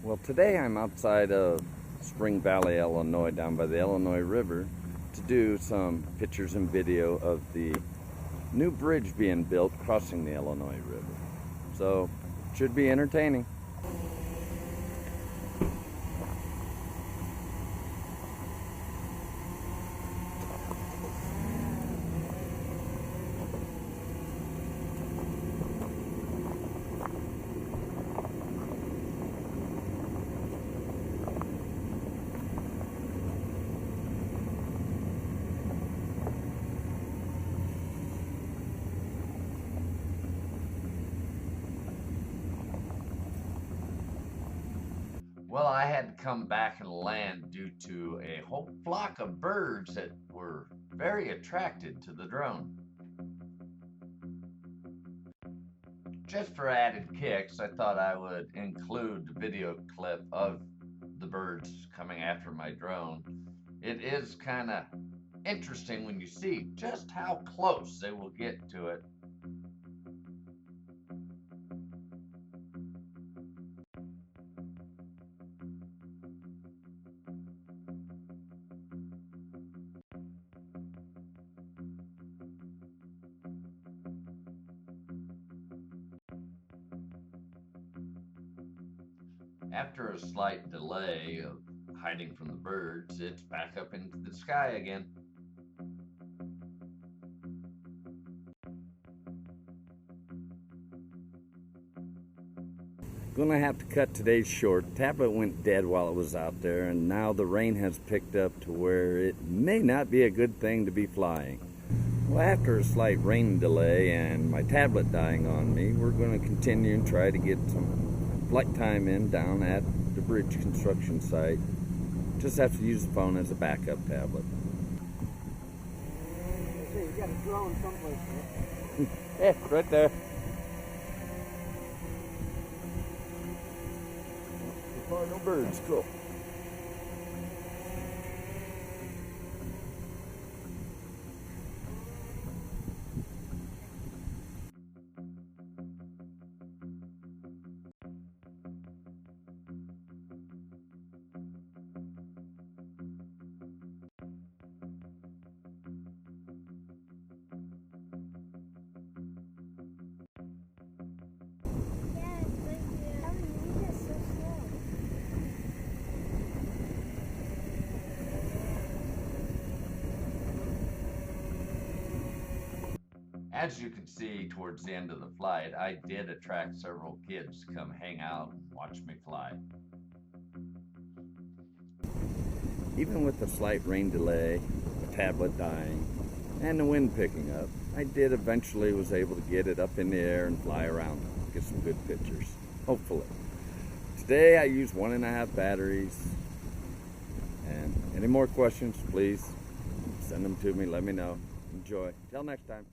Well, today I'm outside of Spring Valley, Illinois, down by the Illinois River, to do some pictures and video of the new bridge being built crossing the Illinois River. So, should be entertaining. Well, I had to come back and land due to a whole flock of birds that were very attracted to the drone. Just for added kicks, I thought I would include the video clip of the birds coming after my drone. It is kind of interesting when you see just how close they will get to it. After a slight delay of hiding from the birds, it's back up into the sky again. Gonna have to cut today's short. Tablet went dead while it was out there, and now the rain has picked up to where it may not be a good thing to be flying. Well, after a slight rain delay and my tablet dying on me, we're going to continue and try to get some flight time in down at the bridge construction site. Just have to use the phone as a backup tablet. So you got a drone someplace, right? Yeah, right there. No birds, cool. As you can see towards the end of the flight, I did attract several kids to come hang out and watch me fly. Even with the slight rain delay, the tablet dying, and the wind picking up, I did eventually was able to get it up in the air and fly around and get some good pictures, hopefully. Today I used 1.5 batteries, and any more questions, please send them to me, let me know. Enjoy. Till next time.